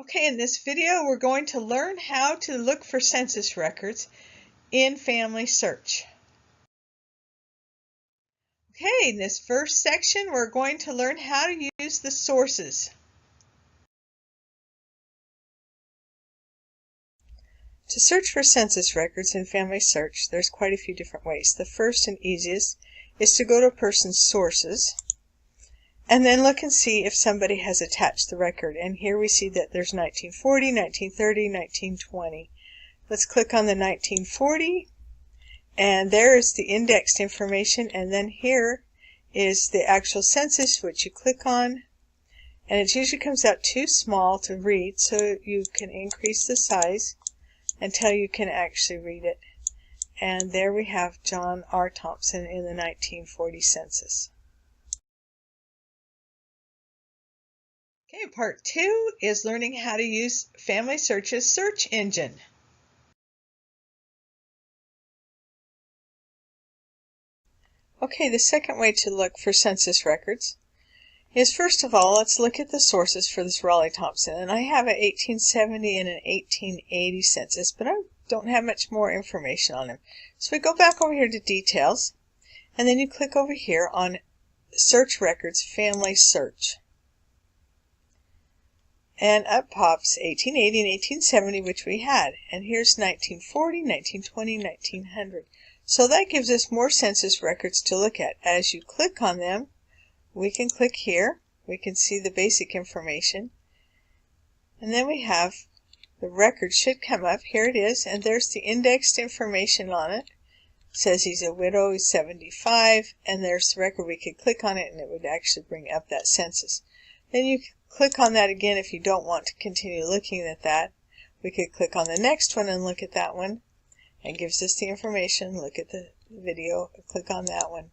Okay, in this video we're going to learn how to look for census records in Family Search. Okay, in this first section we're going to learn how to use the sources. To search for census records in Family Search, there's quite a few different ways. The first and easiest is to go to a person's sources and then look and see if somebody has attached the record. And here we see that there's 1940, 1930, 1920. Let's click on the 1940, and there is the indexed information, and then here is the actual census, which you click on, and it usually comes out too small to read, so you can increase the size until you can actually read it. And there we have John R. Thompson in the 1940 census. Okay, part 2 is learning how to use Family Search's search engine. Okay, the second way to look for census records is, first of all, let's look at the sources for this Raleigh-Thompson. And I have an 1870 and an 1880 census, but I don't have much more information on them. So we go back over here to Details, and then you click over here on Search Records, Family Search. And up pops 1880 and 1870, which we had. And here's 1940, 1920, 1900. So that gives us more census records to look at. As you click on them, we can click here. We can see the basic information. And then we have the record should come up. Here it is. And there's the indexed information on it. It says he's a widow, he's 75. And there's the record. We could click on it and it would actually bring up that census. Then you click on that again if you don't want to continue looking at that. We could click on the next one and look at that one. It gives us the information. Look at the video. Click on that one.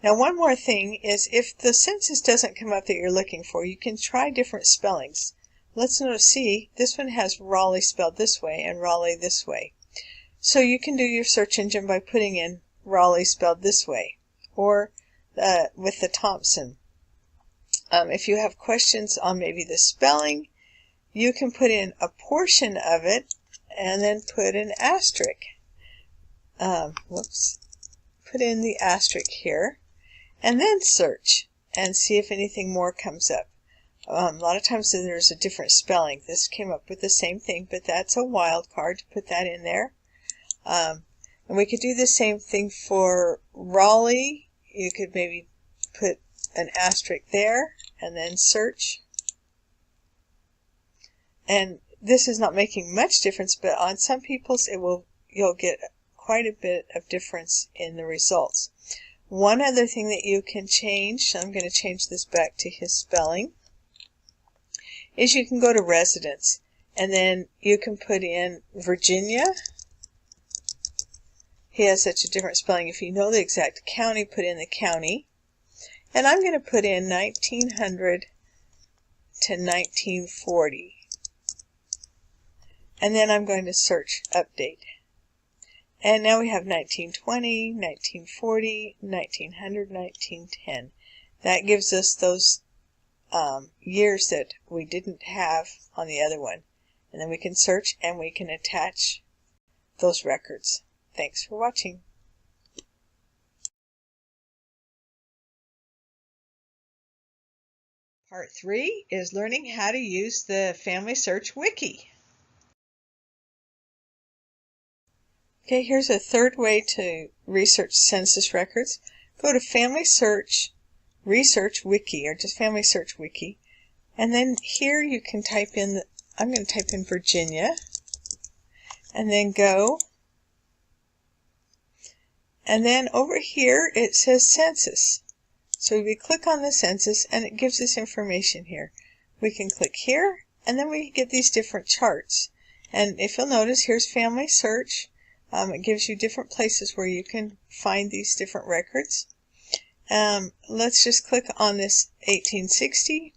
Now, one more thing is, if the census doesn't come up that you're looking for, you can try different spellings. Let's see, this one has Raleigh spelled this way and Raleigh this way. So you can do your search engine by putting in Raleigh spelled this way, or with the Thompson. If you have questions on maybe the spelling, you can put in a portion of it and then put an asterisk. Put in the asterisk here, and then search and see if anything more comes up. A lot of times there's a different spelling. This came up with the same thing, but that's a wild card to put that in there. And we could do the same thing for Raleigh. You could maybe put an asterisk there and then search. And this is not making much difference, but on some people's you'll get quite a bit of difference in the results. One other thing that you can change, I'm going to change this back to his spelling, is you can go to residence, and then you can put in Virginia. He has such a different spelling. If you know the exact county, put in the county. And I'm going to put in 1900 to 1940. And then I'm going to search update. And now we have 1920, 1940, 1900, 1910. That gives us those years that we didn't have on the other one. And then we can search and we can attach those records. Thanks for watching. Part 3 is learning how to use the Family Search Wiki. Okay, here's a third way to research census records. Go to Family Search Research Wiki, or just Family Search Wiki. And then here you can type in, I'm going to type in Virginia, and then go. And then over here it says Census. So we click on the census and it gives us information here. We can click here and then we get these different charts. And if you'll notice, here's Family Search. It gives you different places where you can find these different records. Let's just click on this 1860.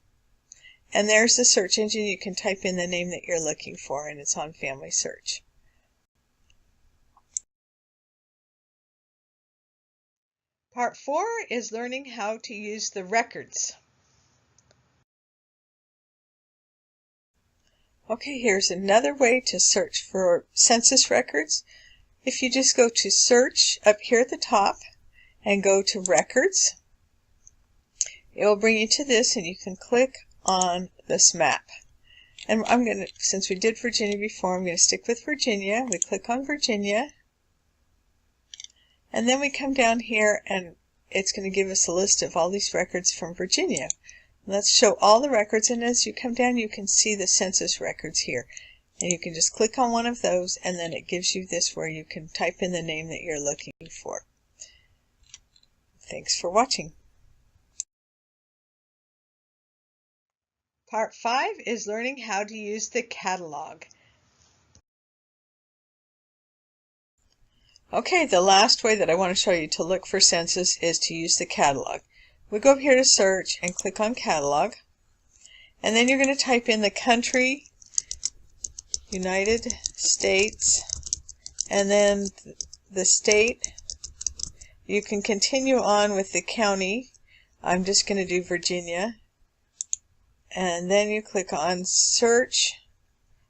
And there's the search engine. You can type in the name that you're looking for, and it's on Family Search. Part 4 is learning how to use the records. Okay, here's another way to search for census records. If you just go to Search up here at the top and go to Records, it will bring you to this, and you can click on this map. And since we did Virginia before, I'm going to stick with Virginia. We click on Virginia, and then we come down here, and it's going to give us a list of all these records from Virginia. Let's show all the records, and as you come down, you can see the census records here. And you can just click on one of those, and then it gives you this where you can type in the name that you're looking for. Thanks for watching. Part 5 is learning how to use the catalog. Okay, the last way that I want to show you to look for census is to use the catalog. We go up here to Search and click on Catalog, and then you're going to type in the country, United States, and then the state. You can continue on with the county. I'm just going to do Virginia. And then you click on Search.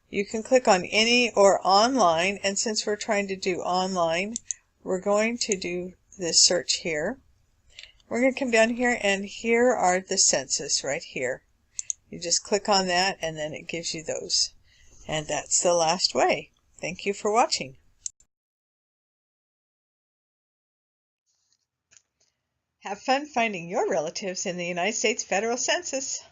You can click on any or online, and since we're trying to do online, we're going to do this search here. We're going to come down here, and here are the census right here. You just click on that, and then it gives you those. And that's the last way. Thank you for watching. Have fun finding your relatives in the United States Federal Census.